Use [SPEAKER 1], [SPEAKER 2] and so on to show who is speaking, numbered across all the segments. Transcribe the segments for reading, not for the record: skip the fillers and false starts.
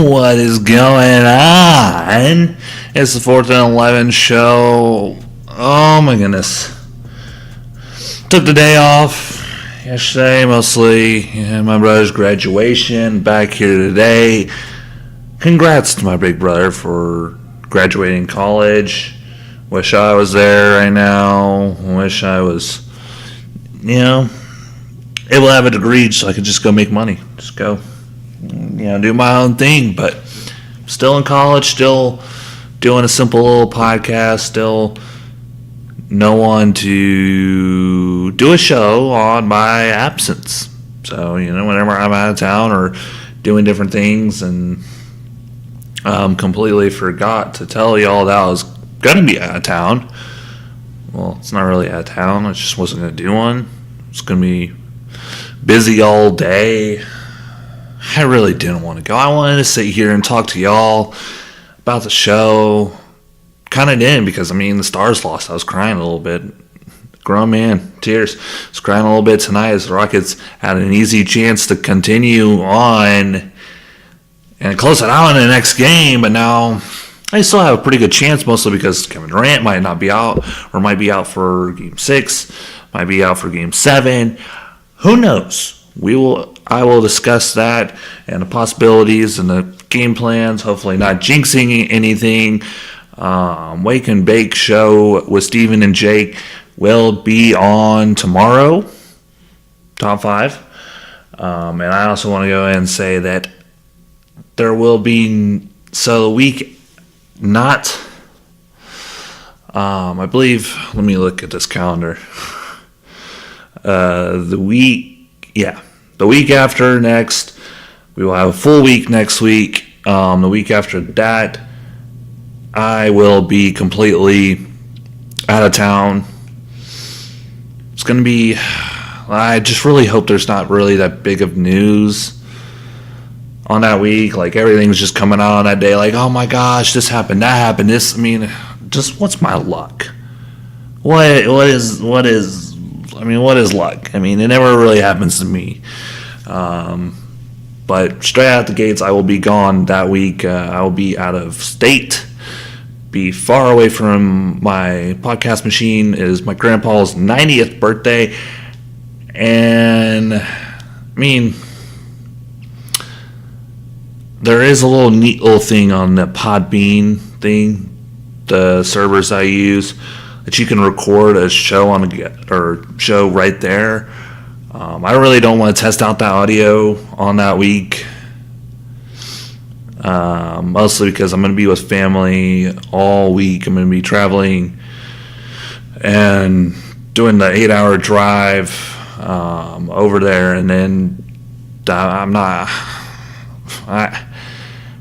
[SPEAKER 1] What is going on? It's the 4th and 11 show. Oh my goodness. Took the day off yesterday mostly. My brother's graduation. Back here today. Congrats to my big brother for graduating college. Wish I was there right now. Wish I was, able to have a degree so I could just go make money. Just go, do my own thing. But still in college, still doing a simple little podcast, still no one to do a show on my absence. So, whenever I'm out of town or doing different things, and completely forgot to tell y'all that I was going to be out of town. Well, it's not really out of town. I just wasn't going to do one. It's going to be busy all day. I really didn't want to go. I wanted to sit here and talk to y'all about the show. Kind of didn't, because, the Stars lost. I was crying a little bit. Grown man, tears. I was crying a little bit tonight as the Rockets had an easy chance to continue on and close it out in the next game, but now they still have a pretty good chance, mostly because Kevin Durant might not be out, or might be out for Game 6, might be out for Game 7. Who knows? I will discuss that and the possibilities and the game plans, hopefully not jinxing anything. Wake and Bake show with Steven and Jake will be on tomorrow, top 5. And I also want to go ahead and say that there will be, so the week, not, I believe, let me look at this calendar. The week after next, we will have a full week next week. The week after that, I will be completely out of town. It's going to be, I just really hope there's not really that big of news on that week. Like, everything's just coming out on that day. Like, oh my gosh, this happened, that happened, this. Just what's my luck? What is luck? It never really happens to me. But straight out the gates, I will be gone that week. I will be out of state, be far away from my podcast machine. It is my grandpa's 90th birthday. And, there is a neat little thing on the Podbean thing, the servers I use, that you can record a show show right there. I really don't want to test out the audio on that week, mostly because I'm going to be with family all week. I'm going to be traveling and doing the 8-hour drive over there, and then I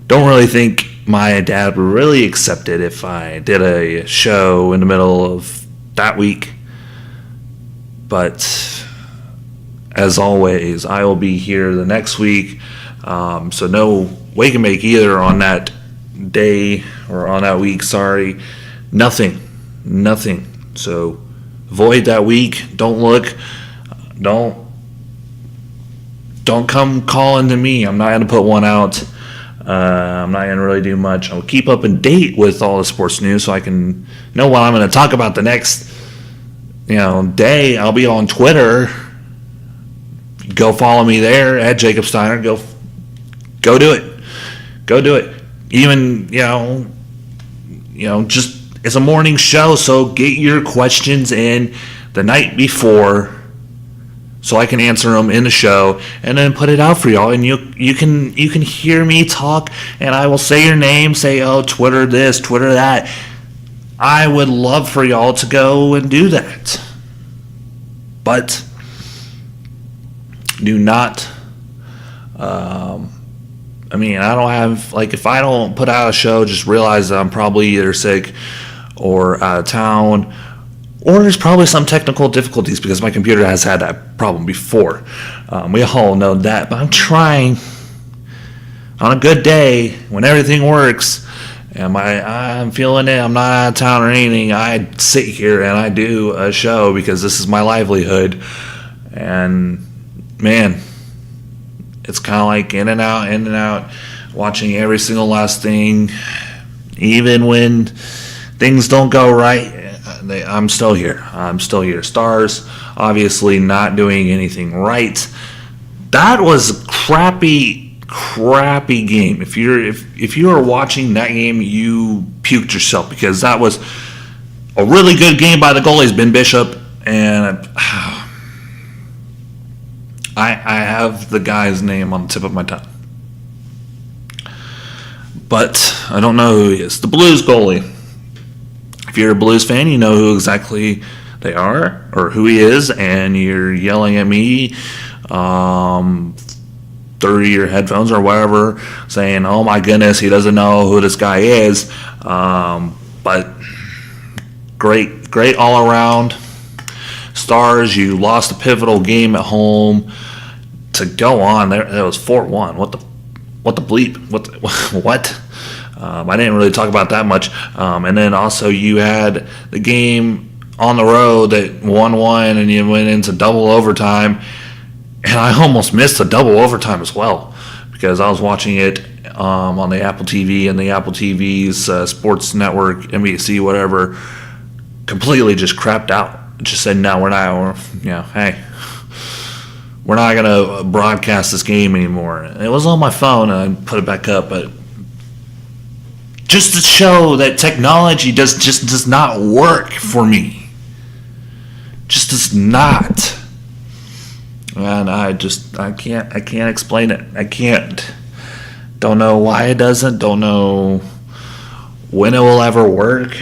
[SPEAKER 1] don't really think my dad would really accept it if I did a show in the middle of that week. But as always, I will be here the next week. So no Wake and Bake either on that day, or on that week, sorry. Nothing. So avoid that week. Don't look. Don't come calling to me. I'm not going to put one out. I'm not going to really do much. I'll keep up and date with all the sports news so I can know what I'm going to talk about the next day. I'll be on Twitter. Go follow me there at Jacob Steiner. Go do it. Even, just, it's a morning show, so get your questions in the night before so I can answer them in the show and then put it out for y'all. And you can hear me talk, and I will say your name, say, oh, Twitter this, Twitter that. I would love for y'all to go and do that. But do not, I don't have, if I don't put out a show, just realize that I'm probably either sick or out of town, or there's probably some technical difficulties, because my computer has had that problem before. We all know that, but I'm trying on a good day when everything works and I'm feeling it, I'm not out of town or anything, I sit here and I do a show because this is my livelihood. And man, it's kind of like in and out. watching every single last thing, even when things don't go right. I'm still here. Stars obviously not doing anything right. That was a crappy game. If you were watching that game, you puked yourself, because that was a really good game by the goalies, Ben Bishop, and I have the guy's name on the tip of my tongue, but I don't know who he is. The Blues goalie. If you're a Blues fan, you know who exactly they are or who he is, and you're yelling at me through your headphones or whatever, saying, "Oh my goodness, he doesn't know who this guy is." But great all around. Stars, you lost a pivotal game at home to go on. There was 4-1. What the bleep? What? I didn't really talk about that much. And then also you had the game on the road that 1-1, and you went into double overtime. And I almost missed the double overtime as well, because I was watching it on the Apple TV, and the Apple TV's sports network, NBC, whatever, completely just crapped out. Just said, no, we're not going to broadcast this game anymore. And it was on my phone, and I put it back up, but just to show that technology does not work for me. Just does not. And I can't explain it. I can't. Don't know why it doesn't. Don't know when it will ever work.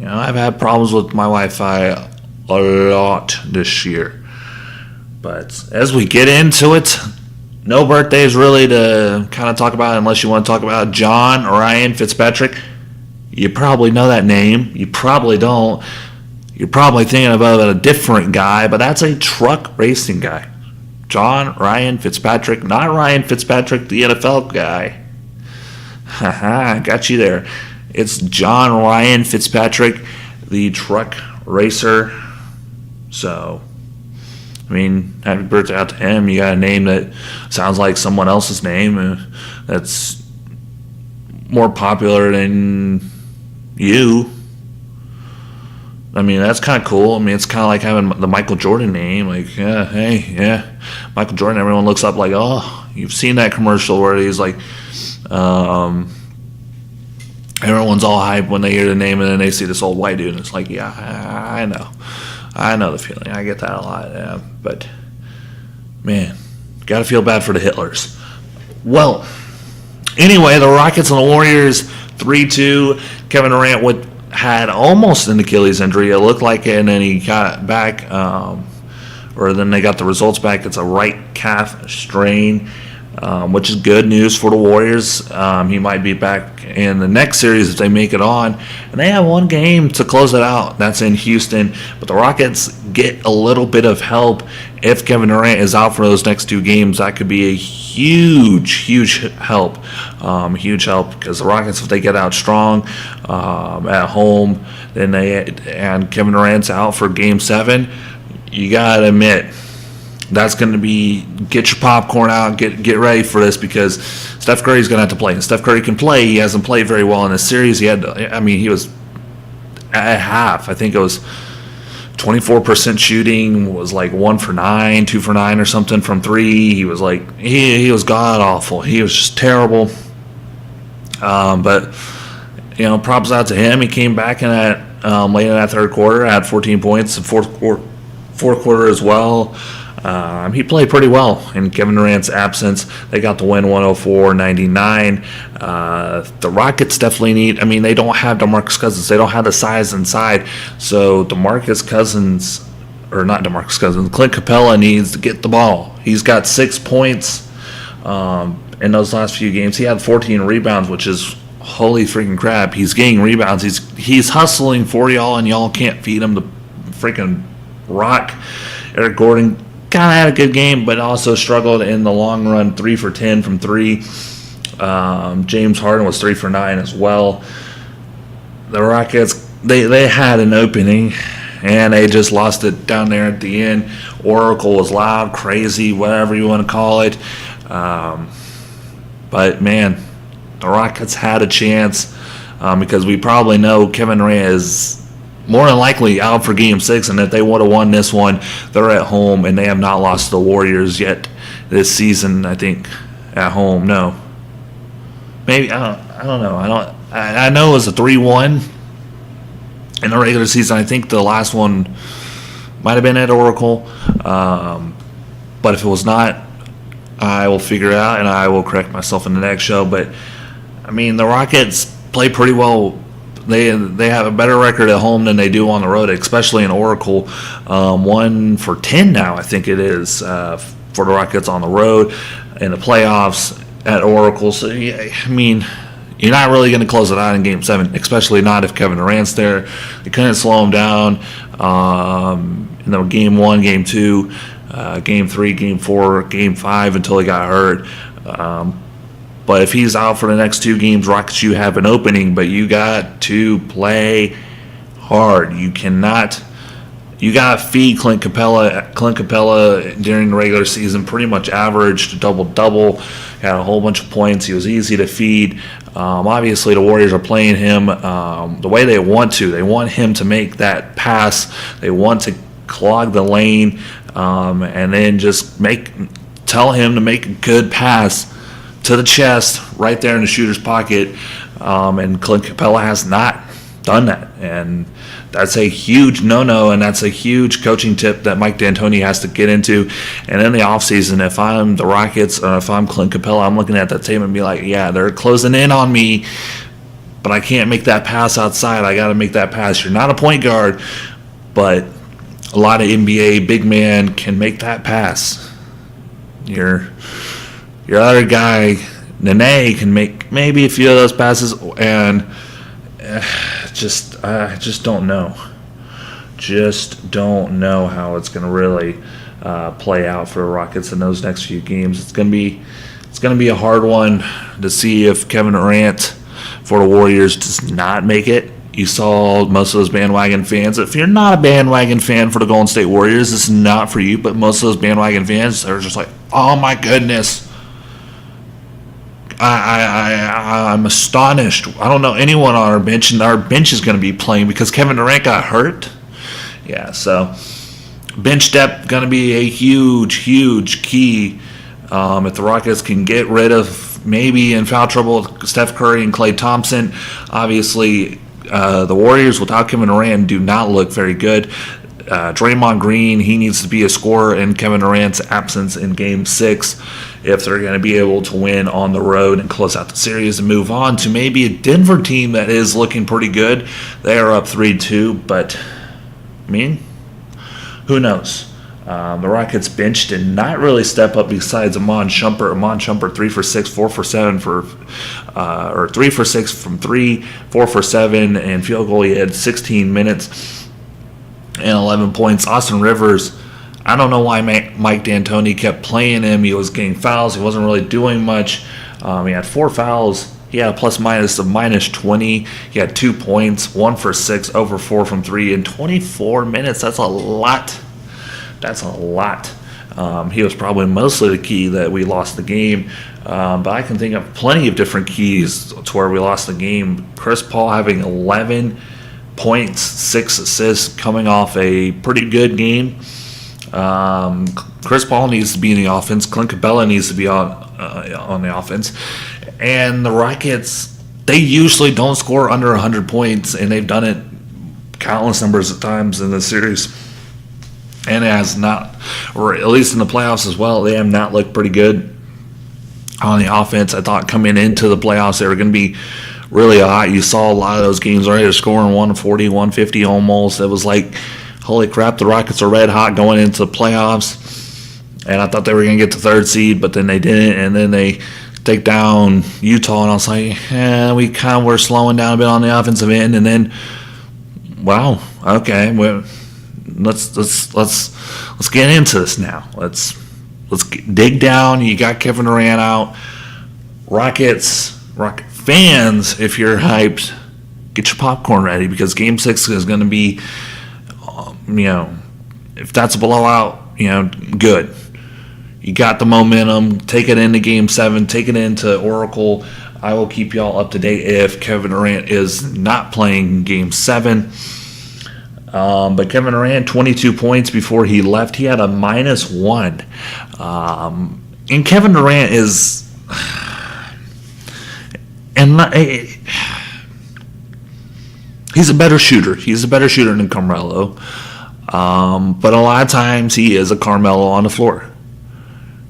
[SPEAKER 1] I've had problems with my Wi-Fi a lot this year. But as we get into it, no birthdays really to kind of talk about, unless you want to talk about John Ryan Fitzpatrick. You probably know that name. You probably don't. You're probably thinking about a different guy, but that's a truck racing guy. John Ryan Fitzpatrick, not Ryan Fitzpatrick, the NFL guy. Haha, got you there. It's John Ryan Fitzpatrick, the truck racer. So, happy birthday out to him. You got a name that sounds like someone else's name that's more popular than you. That's kind of cool. It's kind of like having the Michael Jordan name. Michael Jordan, everyone looks up like, oh, you've seen that commercial where he's like, everyone's all hyped when they hear the name, and then they see this old white dude, and it's like, yeah, I know the feeling. I get that a lot. Yeah. But, man, got to feel bad for the Hitlers. Well, anyway, the Rockets and the Warriors, 3-2. Kevin Durant had almost an Achilles injury. It looked like it, and then he got it back, or then they got the results back. It's a right calf strain, which is good news for the Warriors. He might be back in the next series if they make it on. And they have one game to close it out. That's in Houston. But the Rockets get a little bit of help. If Kevin Durant is out for those next two games, that could be a huge help. Huge help, because the Rockets, if they get out strong at home, and Kevin Durant's out for Game 7, you got to admit, that's going to be, get your popcorn out, get ready for this, because Steph Curry's going to have to play. And Steph Curry can play. He hasn't played very well in this series. He was at half. I think it was 24% shooting, was like 1 for 9, 2 for 9 or something from 3. He was like, he was god awful. He was just terrible. But props out to him. He came back in that late in that third quarter, had 14 points in fourth quarter as well. He played pretty well in Kevin Durant's absence. They got the win 104-99. The Rockets definitely need, they don't have DeMarcus Cousins. They don't have the size inside. So Clint Capella needs to get the ball. He's got 6 points in those last few games. He had 14 rebounds, which is holy freaking crap. He's getting rebounds. He's hustling for y'all, and y'all can't feed him the freaking rock. Eric Gordon kind of had a good game, but also struggled in the long run. 3 for 10 from 3. James Harden was 3 for 9 as well. The Rockets, they had an opening, and they just lost it down there at the end. Oracle was loud, crazy, whatever you want to call it. But man, the Rockets had a chance because we probably know Kevin Durant is more than likely out for Game 6, and if they would have won this one, they're at home, and they have not lost to the Warriors yet this season, I think, at home. No. Maybe, I don't know. I know it was a 3-1 in the regular season. I think the last one might have been at Oracle. But if it was not, I will figure it out, and I will correct myself in the next show. But, I mean, the Rockets play pretty well. They have a better record at home than they do on the road, especially in Oracle. 1-10 now, I think it is, for the Rockets on the road in the playoffs at Oracle. So, yeah, I mean, you're not really going to close it out in Game 7, especially not if Kevin Durant's there. You couldn't slow him down in Game 1, Game 2, Game 3, Game 4, Game 5 until he got hurt. But if he's out for the next 2 games, Rockets, you have an opening, but you got to play hard. You got to feed Clint Capella. Clint Capella during the regular season pretty much averaged a double-double, had a whole bunch of points. He was easy to feed. Obviously, the Warriors are playing him the way they want to. They want him to make that pass. They want to clog the lane and then just tell him to make a good pass to the chest right there in the shooter's pocket. And Clint Capella has not done that. And that's a huge no-no, and that's a huge coaching tip that Mike D'Antoni has to get into. And in the offseason, if I'm the Rockets or if I'm Clint Capella, I'm looking at that tape and be like, yeah, they're closing in on me, but I can't make that pass outside. I got to make that pass. You're not a point guard, but a lot of NBA big man can make that pass. Your other guy, Nene, can make maybe a few of those passes, and I just don't know. Just don't know how it's going to really play out for the Rockets in those next few games. It's going to be a hard one to see if Kevin Durant for the Warriors does not make it. You saw most of those bandwagon fans. If you're not a bandwagon fan for the Golden State Warriors, this is not for you. But most of those bandwagon fans are just like, oh my goodness. I'm astonished. I don't know anyone on our bench, and our bench is going to be playing because Kevin Durant got hurt. Yeah, so bench depth going to be a huge, huge key. If the Rockets can get rid of maybe in foul trouble Steph Curry and Klay Thompson, obviously the Warriors without Kevin Durant do not look very good. Draymond Green, he needs to be a scorer in Kevin Durant's absence in Game 6 if they're going to be able to win on the road and close out the series and move on to maybe a Denver team that is looking pretty good. They are up 3-2, but, I mean, who knows? The Rockets bench did not really step up besides Amon Shumpert. Amon Shumpert 3 for 6, 4 for 7 or 3 for 6 from 3, 4 for 7, and field goal. He had 16 minutes and 11 points. Austin Rivers, I don't know why Mike D'Antoni kept playing him. He was getting fouls. He wasn't really doing much. He had 4 fouls. He had a plus-minus of -20. He had 2 points, 1 for 6, 0 for 4 from 3 in 24 minutes. That's a lot. That's a lot. He was probably mostly the key that we lost the game. But I can think of plenty of different keys to where we lost the game. Chris Paul having 11 points, 6 assists, coming off a pretty good game. Chris Paul needs to be in the offense. Clint Capella needs to be on the offense. And the Rockets, they usually don't score under 100 points, and they've done it countless numbers of times in the series. And it has not, or at least in the playoffs as well, they have not looked pretty good on the offense. I thought coming into the playoffs they were going to be really hot. You saw a lot of those games already. They're scoring 140, 150 almost. It was like, holy crap, the Rockets are red hot going into the playoffs. And I thought they were going to get the 3rd seed, but then they didn't. And then they take down Utah, and I was like, we kind of were slowing down a bit on the offensive end. And then, wow, okay, let's get into this now. Let's dig down. You got Kevin Durant out. Rocket fans, if you're hyped, get your popcorn ready because Game 6 is going to be, if that's a blowout, good. You got the momentum. Take it into Game 7. Take it into Oracle. I will keep y'all up to date if Kevin Durant is not playing Game 7. But Kevin Durant, 22 points before he left. He had a -1. And Kevin Durant is... he's a better shooter. He's a better shooter than Carmelo. But a lot of times he is a Carmelo on the floor.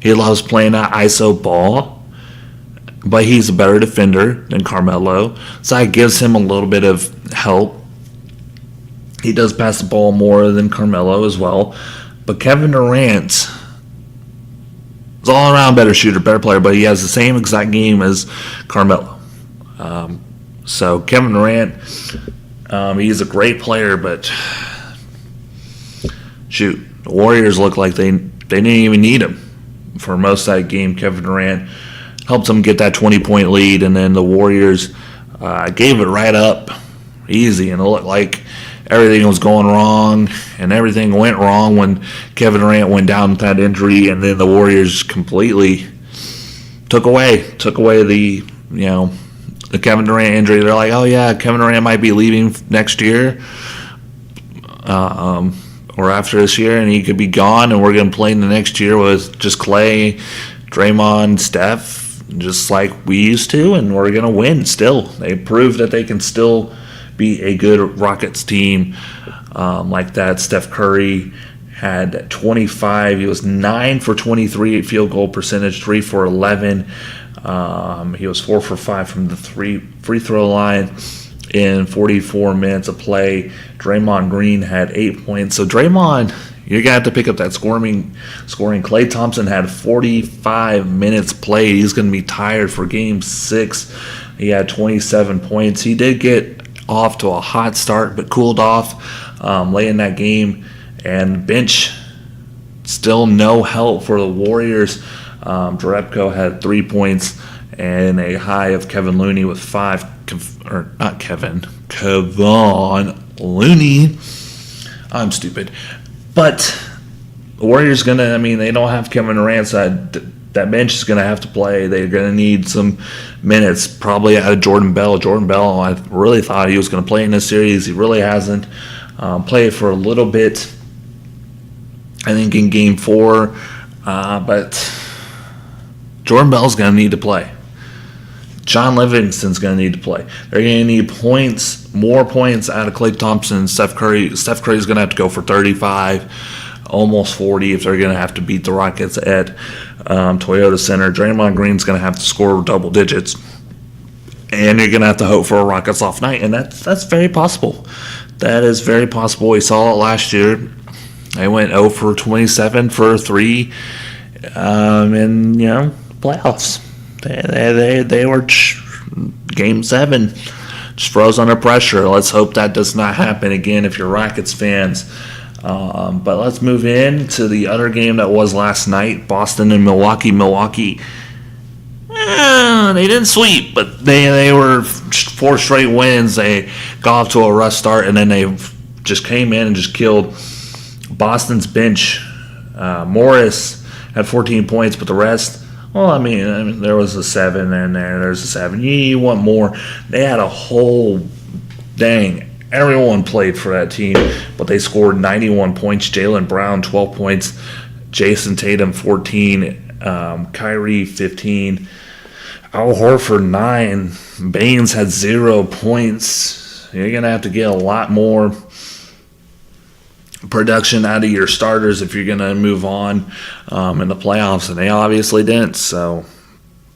[SPEAKER 1] He loves playing that ISO ball, but he's a better defender than Carmelo. So that gives him a little bit of help. He does pass the ball more than Carmelo as well. But Kevin Durant is all around better shooter, better player, but he has the same exact game as Carmelo. So Kevin Durant, he's a great player, but shoot, the Warriors look like they didn't even need him for most of that game. Kevin Durant helped them get that 20-point lead, and then the Warriors gave it right up easy, and it looked like everything was going wrong, and everything went wrong when Kevin Durant went down with that injury, and then the Warriors completely took away the Kevin Durant injury. They're like, oh yeah, Kevin Durant might be leaving next year, or after this year, and he could be gone, and we're going to play in the next year with just Clay, Draymond, Steph, just like we used to, and we're going to win still. They proved that they can still be a good Rockets team like that. Steph Curry had 25. He was 9 for 23 at field goal percentage, 3 for 11. He was 4 for 5 from the free throw line in 44 minutes of play. Draymond Green had 8 points. So Draymond, you're going to have to pick up that scoring. Klay Thompson had 45 minutes played. He's going to be tired for Game 6. He had 27 points. He did get off to a hot start, but cooled off late in that game. And bench, still no help for the Warriors. Jerebko had 3 points and a high of Kevin Looney with 5. Kevon Looney. I'm stupid. But the Warriors they don't have Kevin Durant, so that bench is going to have to play. They're going to need some minutes, probably out of Jordan Bell. Jordan Bell, I really thought he was going to play in this series. He really hasn't. Played for a little bit, I think, in Game 4. But Jordan Bell's going to need to play. John Livingston's going to need to play. They're going to need more points out of Klay Thompson and Steph Curry. Steph Curry's going to have to go for 35, almost 40 if they're going to have to beat the Rockets at Toyota Center. Draymond Green's going to have to score double digits. And you're going to have to hope for a Rockets off night. And that's very possible. That is very possible. We saw it last year. They went 0 for 27 for 3 in playoffs. They were Game 7, just froze under pressure. Let's hope that does not happen again if you're Rockets fans. But let's move in to the other game that was last night, Boston and Milwaukee. Milwaukee, they didn't sweep, but they were 4 straight wins. They got off to a rough start, and then they just came in and just killed Boston's bench. Morris had 14 points, but the rest... Well, I mean, there was a 7 in there. There's a 7. You want more. They had a whole... Dang. Everyone played for that team, but they scored 91 points. Jaylen Brown, 12 points. Jason Tatum, 14. Kyrie, 15. Al Horford, 9. Baines had 0 points. You're going to have to get a lot more production out of your starters if you're going to move on in the playoffs, and they obviously didn't. So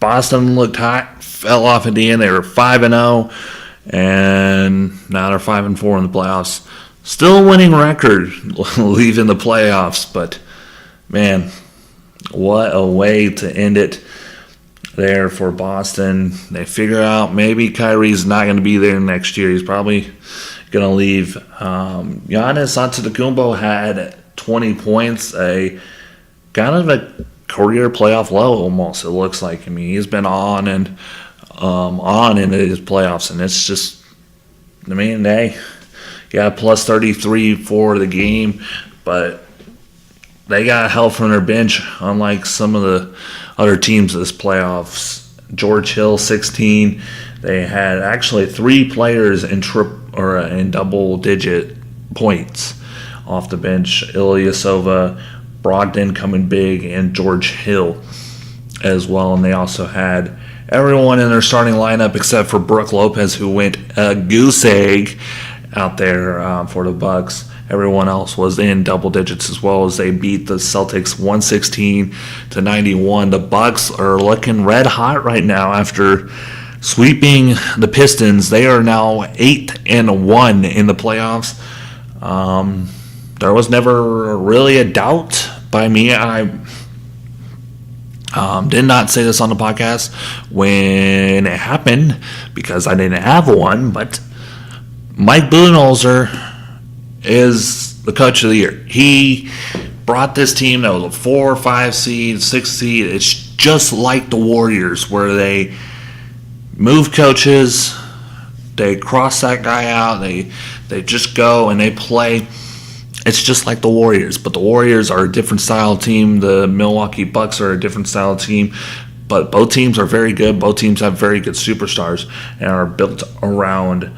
[SPEAKER 1] Boston looked hot, fell off at the end. They were 5-0, and now they're 5-4 in the playoffs. Still a winning record leaving the playoffs, but man, what a way to end it there for Boston. They figure out maybe Kyrie's not going to be there next year. He's probably going to leave. Giannis Antetokounmpo had 20 points, a kind of a career playoff low almost, it looks like. I mean, he's been on into his playoffs, and it's just, they got plus 33 for the game, but they got help from their bench, unlike some of the other teams this playoffs George Hill 16. They had actually 3 players in double-digit points off the bench. Ilyasova, Brogdon coming big, and George Hill as well. And they also had everyone in their starting lineup except for Brook Lopez, who went a goose egg out there for the Bucks. Everyone else was in double digits as well as they beat the Celtics 116-91. The Bucks are looking red hot right now after sweeping the Pistons. They are now 8-1 in the playoffs. There was never really a doubt by me. I did not say this on the podcast when it happened because I didn't have one, but Mike Budenholzer is the coach of the year. He brought this team that was a 4 or 5 seed, 6 seed. It's just like the Warriors where they move coaches, they cross that guy out, they just go and they play. It's just like the Warriors, but the Warriors are a different style team. The Milwaukee Bucks are a different style team, but both teams are very good. Both teams have very good superstars and are built around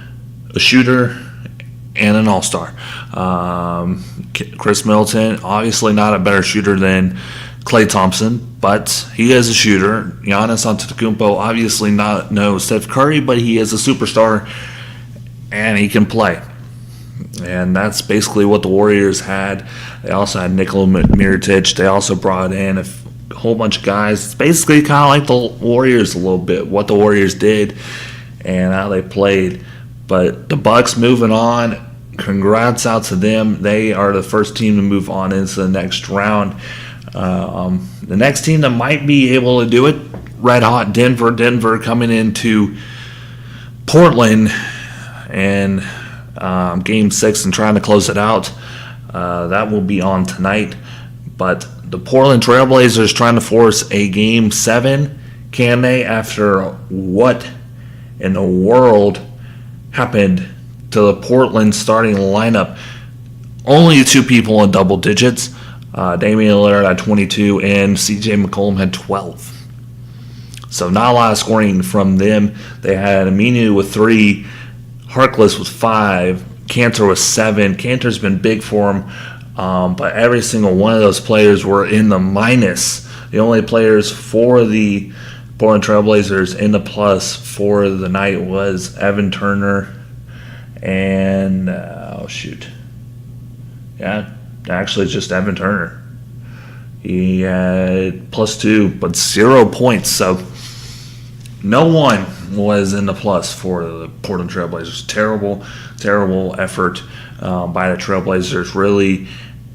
[SPEAKER 1] a shooter and an all-star. Chris Middleton, obviously not a better shooter than Klay Thompson, but he is a shooter. Giannis Antetokounmpo, obviously not no Steph Curry, but he is a superstar and he can play. And that's basically what the Warriors had. They also had Nikola Mirotic. They also brought in a whole bunch of guys. It's basically kind of like the Warriors a little bit, what the Warriors did and how they played. But the Bucks moving on, congrats out to them. They are the first team to move on into the next round. The next team that might be able to do it, red hot Denver. Denver coming into Portland and Game 6 and trying to close it out. That will be on tonight. But the Portland Trailblazers trying to force a Game 7. Can they, after what in the world happened to the Portland starting lineup? Only 2 people in double digits. Damian Lillard had 22 and CJ McCollum had 12. So not a lot of scoring from them. They had Aminu with 3, Harkless with 5, Cantor with 7. Cantor's been big for him, but every single one of those players were in the minus. The only players for the Portland Trailblazers in the plus for the night was Evan Turner and actually just Evan Turner. He had +2 but 0 points, so no one was in the plus for the Portland Trailblazers. Terrible effort by the Trailblazers. Really,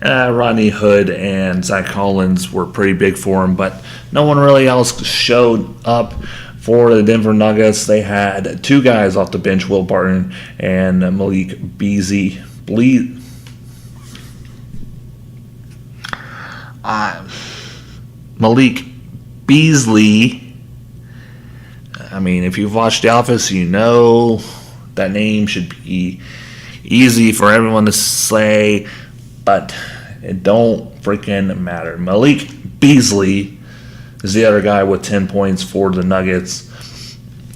[SPEAKER 1] Rodney Hood and Zach Collins were pretty big for him, but no one really else showed up for the Denver Nuggets. They had 2 guys off the bench, Will Barton and Malik Beasley. Malik Beasley. I mean, if you've watched The Office, you know that name should be easy for everyone to say, but it don't freaking matter. Malik Beasley is the other guy with 10 points for the Nuggets.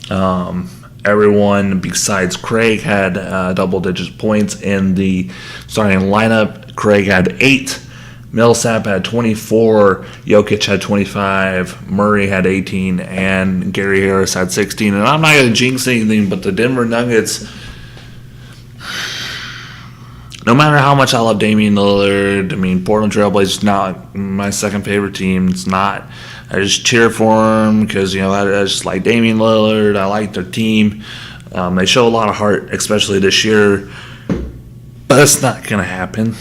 [SPEAKER 1] Everyone besides Craig had double-digit points in the starting lineup. Craig had 8. Millsap had 24, Jokic had 25, Murray had 18, and Gary Harris had 16. And I'm not going to jinx anything, but the Denver Nuggets, no matter how much I love Damian Lillard, I mean, Portland Trailblazers not my second favorite team. It's not. I just cheer for them because, I just like Damian Lillard. I like their team. They show a lot of heart, especially this year. But it's not going to happen.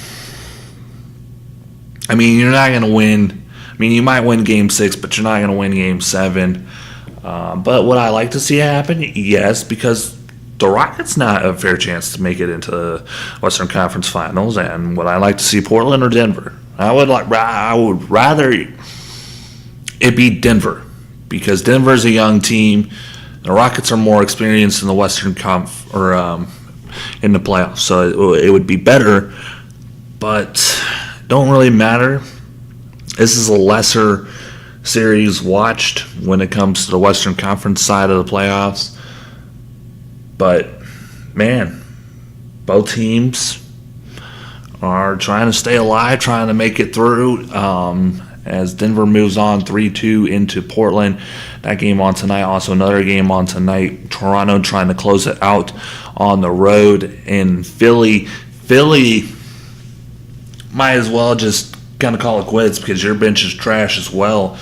[SPEAKER 1] I mean, you're not going to win. I mean, you might win Game 6, but you're not going to win Game 7. But would I like to see it happen? Yes, because the Rockets not a fair chance to make it into the Western Conference Finals. And would I like to see Portland or Denver? I would rather it be Denver because Denver's a young team. The Rockets are more experienced in the Western Conf or in the playoffs, so it would be better. But don't really matter. This is a lesser series watched when it comes to the Western Conference side of the playoffs. But, man, both teams are trying to stay alive, trying to make it through. As Denver moves on 3-2 into Portland. That game on tonight. Also another game on tonight. Toronto trying to close it out on the road in Philly. Philly might as well just kind of call it quits because your bench is trash as well.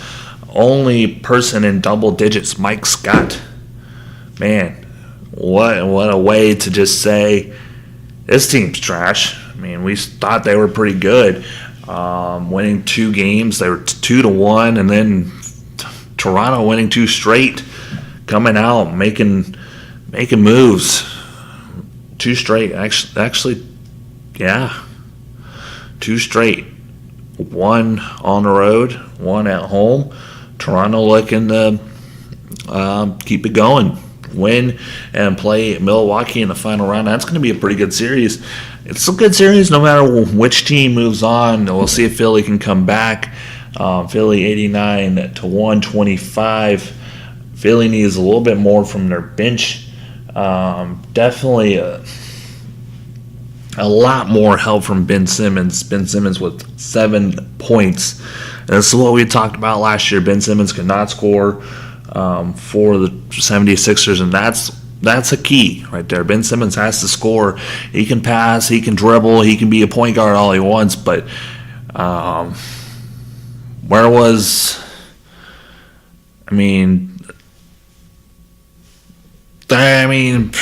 [SPEAKER 1] Only person in double digits, Mike Scott. Man, what a way to just say this team's trash. I mean, we thought they were pretty good. Winning 2 games, they were 2-1, and then Toronto winning 2 straight, coming out making moves, 2 straight. Actually, yeah, 2 straight. 1 on the road, 1 at home. Toronto looking to keep it going, win and play Milwaukee in the final round. That's going to be a pretty good series. It's a good series no matter which team moves on. We'll see if Philly can come back. Philly 89-125. Philly needs a little bit more from their bench. Definitely a lot more help from Ben Simmons. Ben Simmons with 7 points. This is what we talked about last year. Ben Simmons could not score for the 76ers, and that's a key right there. Ben Simmons has to score. He can pass, he can dribble, he can be a point guard all he wants, but where was, I mean, Ben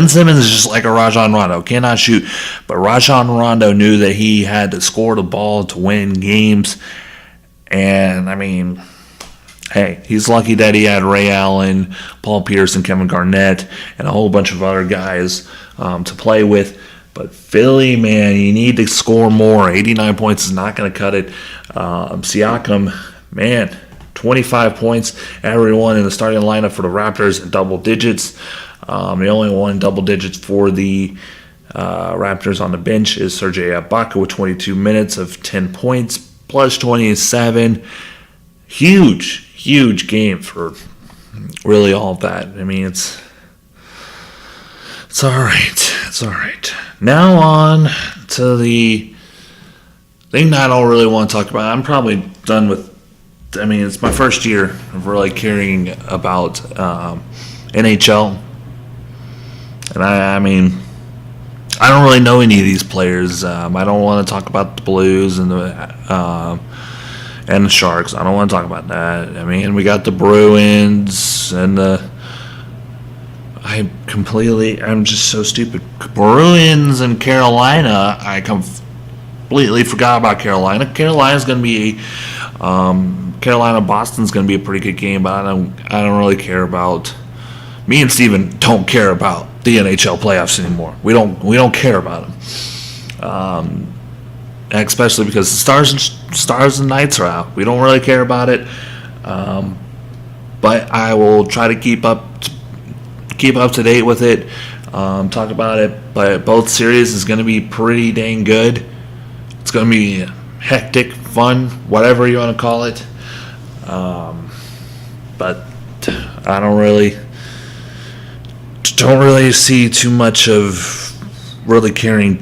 [SPEAKER 1] Simmons is just like a Rajon Rondo, cannot shoot, but Rajon Rondo knew that he had to score the ball to win games, and I mean, hey, he's lucky that he had Ray Allen, Paul Pierce, and Kevin Garnett, and a whole bunch of other guys to play with. But Philly, man, you need to score more. 89 points is not going to cut it. Siakam, man, 25 points. Everyone in the starting lineup for the Raptors in double digits. The only one in double digits for the Raptors on the bench is Serge Ibaka with 22 minutes of 10 points, plus 27. Huge game for really all of that. I mean, it's all right. It's all right. Now on to the thing that I don't really want to talk about. I'm probably done with. I mean, it's my first year of really caring about NHL, and I mean, I don't really know any of these players. I don't want to talk about the Blues and the Sharks. I don't want to talk about that. I mean, we got the Bruins and I'm just so stupid. Bruins and Carolina. I completely forgot about Carolina. Carolina's going to be Carolina-Boston's going to be a pretty good game, but I don't really care about. Me and Steven don't care about the NHL playoffs anymore. We don't care about them. Especially because the stars and Knights are out. We don't really care about it. But I will try to keep up to date with it. Talk about it. But both series is going to be pretty dang good. It's going to be hectic, fun, whatever you want to call it. But I don't really see too much of really caring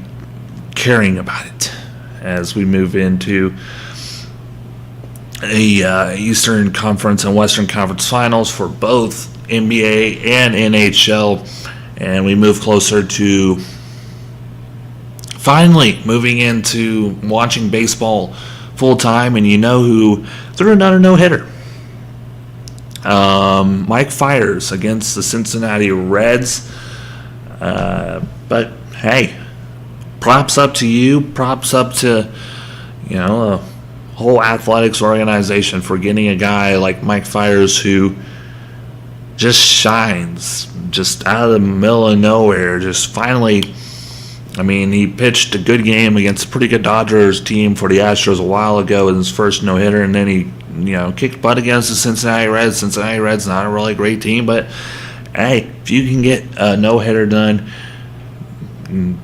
[SPEAKER 1] about it as we move into a Eastern Conference and Western Conference Finals for both NBA and NHL, and we move closer to finally moving into watching baseball full time. And you know who threw another no-hitter? Mike Fiers against the Cincinnati Reds. But hey, props up to you. Props up to the whole athletics organization for getting a guy like Mike Fiers who just shines, just out of the middle of nowhere. Just finally, I mean, he pitched a good game against a pretty good Dodgers team for the Astros a while ago in his first no-hitter, and then he kicked butt against the Cincinnati Reds. Cincinnati Reds not a really great team, but hey, if you can get a no-hitter done,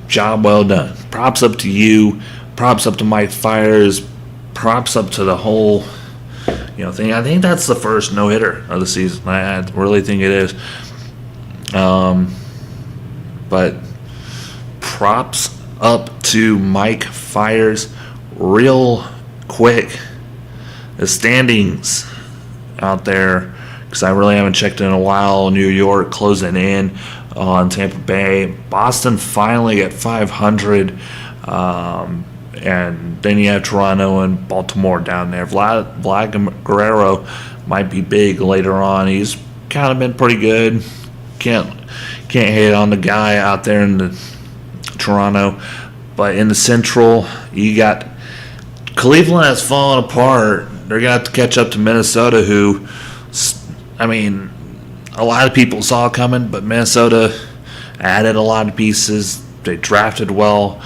[SPEAKER 1] job well done. Props up to you. Props up to Mike Fiers. Props up to the whole thing. I think that's the first no hitter of the season. I really think it is. But props up to Mike Fiers. Real quick, the standings out there, because I really haven't checked in a while. New York closing in on Tampa Bay. Boston finally at 500. And then you have Toronto and Baltimore down there. Vlad Guerrero might be big later on. He's kind of been pretty good. Can't hate on the guy out there in the Toronto. But in the Central, you got Cleveland has fallen apart. They're going to have to catch up to Minnesota, who, I mean, a lot of people saw coming, but Minnesota added a lot of pieces. They drafted well.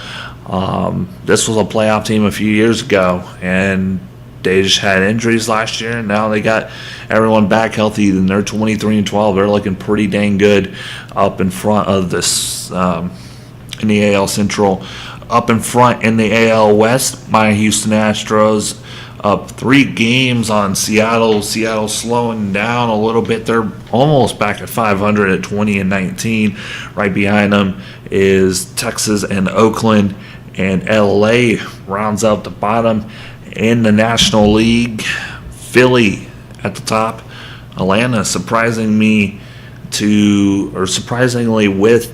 [SPEAKER 1] This was a playoff team a few years ago, and they just had injuries last year, and now they got everyone back healthy, and they're 23-12. They're looking pretty dang good up in front of this in the AL Central. Up in front in the AL West, my Houston Astros up 3 games on Seattle. Seattle slowing down a little bit. They're almost back at 500 at 20-19. Right behind them is Texas and Oakland, and LA rounds out the bottom. In the National League, Philly at the top. Atlanta surprisingly with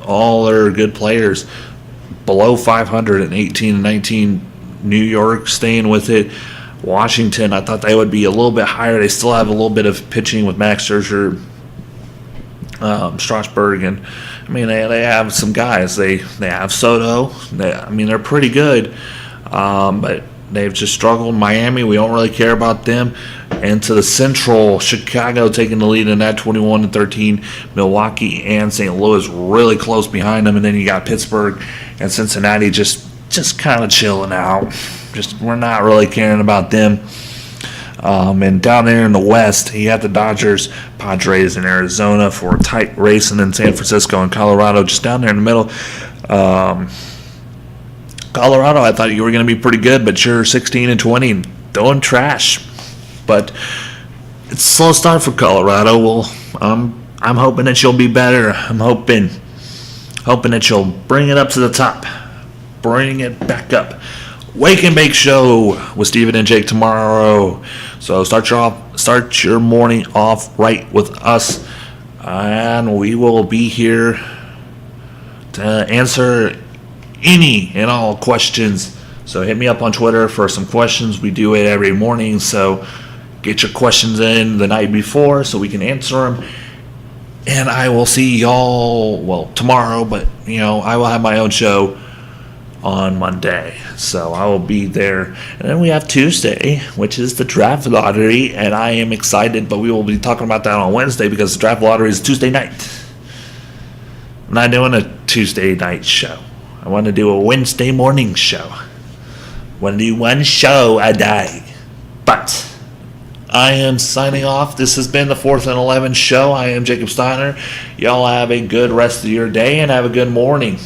[SPEAKER 1] all their good players below 500 at 18-19. New York staying with it. Washington, I thought they would be a little bit higher. They still have a little bit of pitching with Max Scherzer, Strasburg, and I mean they have some guys. They have Soto. They're pretty good, but they've just struggled. Miami, we don't really care about them. And to the Central, Chicago taking the lead in that 21-13. Milwaukee and St. Louis really close behind them, and then you got Pittsburgh and Cincinnati just kind of chilling out. We're not really caring about them. And down there in the West, you have the Dodgers, Padres, and Arizona for a tight race, and then San Francisco and Colorado just down there in the middle. Colorado, I thought you were going to be pretty good, but you're 16-20, throwing trash. But it's a slow start for Colorado. Well, I'm hoping that you'll be better. I'm hoping that you'll bring it up to the top. Bring it back up. Wake and Bake Show with Steven and Jake tomorrow. So start your morning off right with us, and we will be here to answer any and all questions. So hit me up on Twitter for some questions. We do it every morning, so get your questions in the night before so we can answer them. And I will see y'all, tomorrow, but I will have my own show on Monday, so I will be there. And then we have Tuesday, which is the draft lottery, and I am excited, but we will be talking about that on Wednesday because the draft lottery is Tuesday night. I'm not doing a Tuesday night show. I want to do a Wednesday morning show. I want to do one show a day. But I am signing off. This has been the 4th and 11 show. I am Jacob Steiner. Y'all have a good rest of your day and have a good morning.